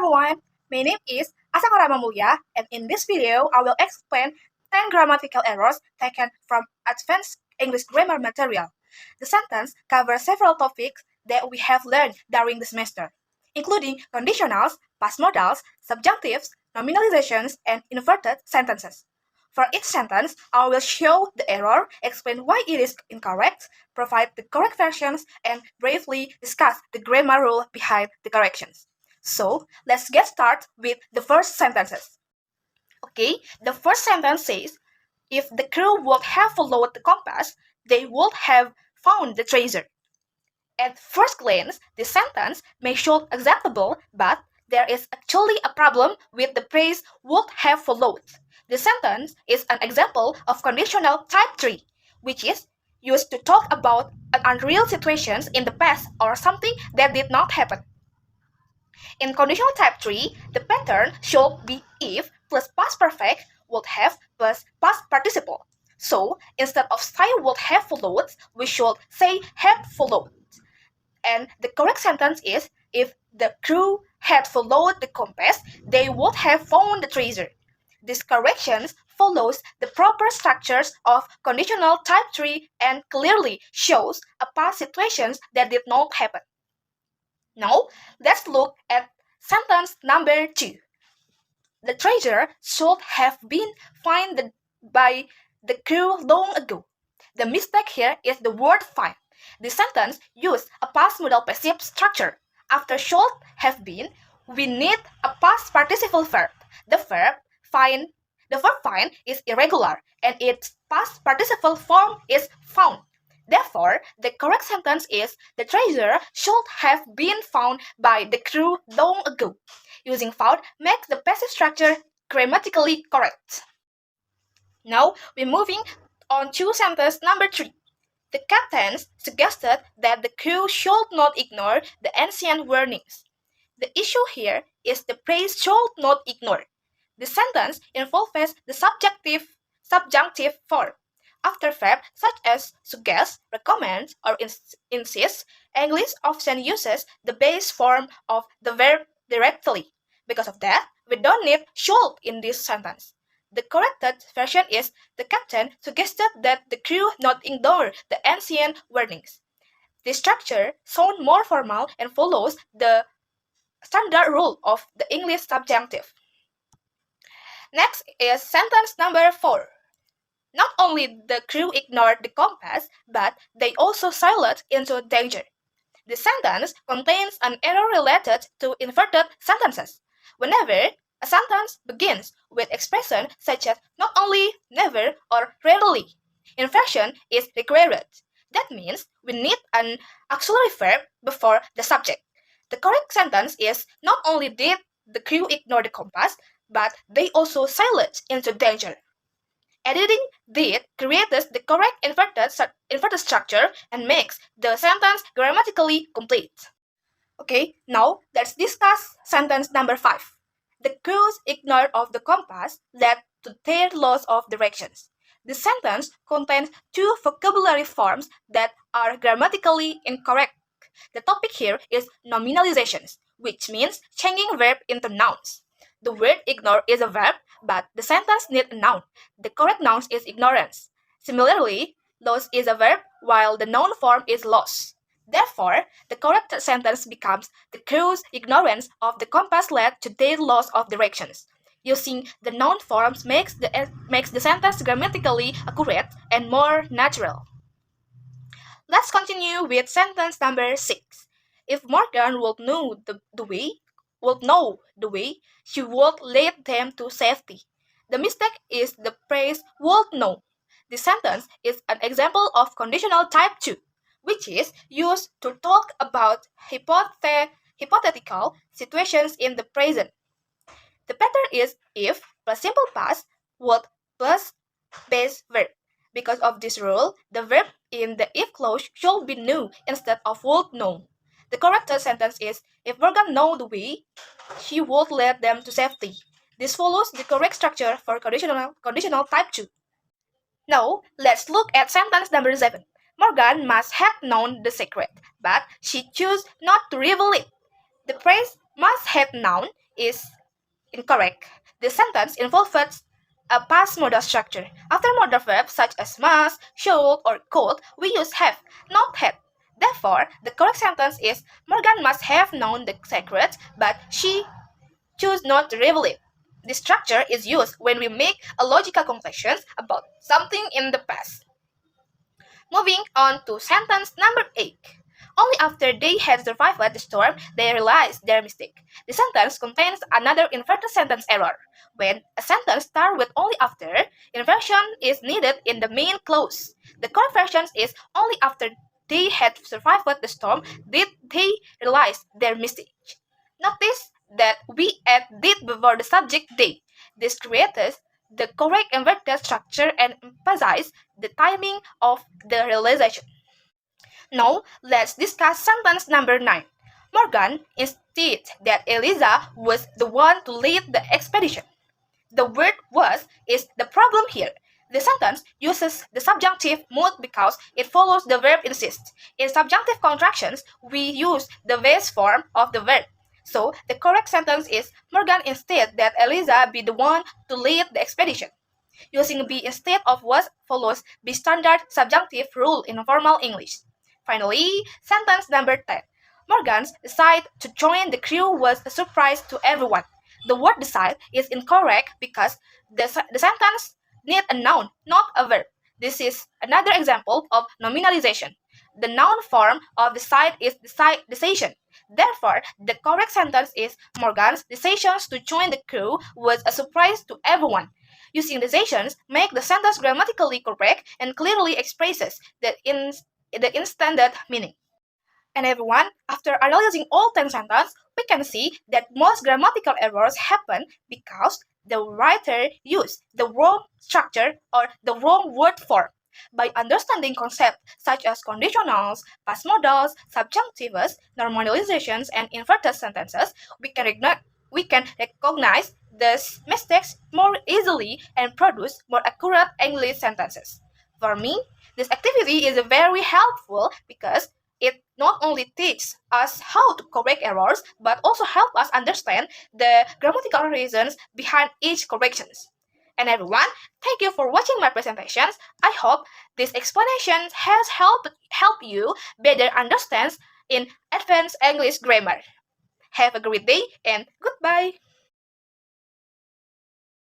everyone, my name is Assa Mulya, and in this video I will explain 10 grammatical errors taken from advanced English grammar material. The sentence covers several topics that we have learned during the semester, including conditionals, past modals, subjunctives, nominalizations, and inverted sentences. For each sentence, I will show the error, explain why it is incorrect, provide the correct versions, and briefly discuss the grammar rule behind the corrections. So, let's get started with the first sentences. Okay, the first sentence says, if the crew would have followed the compass, they would have found the treasure. At first glance, this sentence may show acceptable, but there is actually a problem with the phrase would have followed. The sentence is an example of conditional type 3, which is used to talk about unreal situations in the past or something that did not happen. In conditional type 3, the pattern should be if plus past perfect, would have plus past participle. So, instead of say would have followed, we should say had followed. And the correct sentence is, if the crew had followed the compass, they would have found the treasure. This correction follows the proper structures of conditional type 3 and clearly shows a past situations that did not happen. Now, let's look at sentence number 2. The treasure should have been found by the crew long ago. The mistake here is the word find. The sentence uses a past modal passive structure. After should have been, we need a past participle verb. The verb find is irregular and its past participle form is found. Therefore, the correct sentence is, the treasure should have been found by the crew long ago. Using found makes the passive structure grammatically correct. Now, we're moving on to sentence number 3. The captains suggested that the crew should not ignore the ancient warnings. The issue here is the phrase should not ignore. The sentence involves the subjunctive form. After verbs such as suggest, recommend, or insist, English often uses the base form of the verb directly. Because of that, we don't need should in this sentence. The corrected version is, the captain suggested that the crew not ignore the ancient warnings. This structure sounds more formal and follows the standard rule of the English subjunctive. Next is sentence number 4. Not only the crew ignored the compass, but they also sailed into danger. The sentence contains an error related to inverted sentences. Whenever a sentence begins with expression such as not only, never, or rarely, inversion is required. That means we need an auxiliary verb before the subject. The correct sentence is, not only did the crew ignore the compass, but they also sailed into danger. Editing did creates the correct inverted structure and makes the sentence grammatically complete. Okay, now let's discuss sentence number 5. The crew's ignore of the compass led to their loss of directions. The sentence contains two vocabulary forms that are grammatically incorrect. The topic here is nominalizations, which means changing verb into nouns. The word ignore is a verb, but the sentence needs a noun. The correct noun is ignorance. Similarly, loss is a verb, while the noun form is loss. Therefore, the correct sentence becomes, the crew's ignorance of the compass led to their loss of directions. Using the noun forms makes the sentence grammatically accurate and more natural. Let's continue with sentence number 6. If Morgan would know the way, she would lead them to safety. The mistake is the phrase would know. The sentence is an example of conditional type 2, which is used to talk about hypothetical situations in the present. The pattern is if plus simple past, would plus base verb. Because of this rule, the verb in the if clause should be knew instead of would know. The correct sentence is, if Morgan knew the way, she would lead them to safety. This follows the correct structure for conditional type 2. Now, let's look at sentence number 7. Morgan must have known the secret, but she chose not to reveal it. The phrase must have known is incorrect. The sentence involves a past modal structure. After modal verbs such as must, should, or could, we use have, not had. Therefore, the correct sentence is Morgan must have known the secret, but she chose not to reveal it. This structure is used when we make a logical conclusion about something in the past. Moving on to sentence number 8. Only after they had survived the storm, they realized their mistake. The sentence contains another inverted sentence error. When a sentence starts with only after, inversion is needed in the main clause. The correct version is only after they had survived the storm did they realize their mistake. Notice that we add did before the subject they. This creates the correct inverted structure and emphasizes the timing of the realization. Now, let's discuss sentence number 9. Morgan insists that Eliza was the one to lead the expedition. The word was is the problem here. The sentence uses the subjunctive mood because it follows the verb insist. In subjunctive contractions, we use the base form of the verb. So, the correct sentence is Morgan insisted that Eliza be the one to lead the expedition. Using be instead of was follows the standard subjunctive rule in formal English. Finally, sentence number 10. Morgan's decide to join the crew was a surprise to everyone. The word decide is incorrect because the sentence needs a noun, not a verb. This is another example of nominalization. The noun form of decide is decision. Therefore, the correct sentence is Morgan's decision to join the crew was a surprise to everyone. Using decisions make the sentence grammatically correct and clearly expresses the intended meaning. And everyone, after analyzing all 10 sentences, we can see that most grammatical errors happen because the writer used the wrong structure or the wrong word form. By understanding concepts such as conditionals, past modals, subjunctives, normalizations, and inverted sentences, we can recognize these mistakes more easily and produce more accurate English sentences. For me, this activity is very helpful because it not only teaches us how to correct errors, but also help us understand the grammatical reasons behind each corrections. And everyone, thank you for watching my presentations. I hope this explanation has helped you better understand in advanced English grammar. Have a great day and goodbye.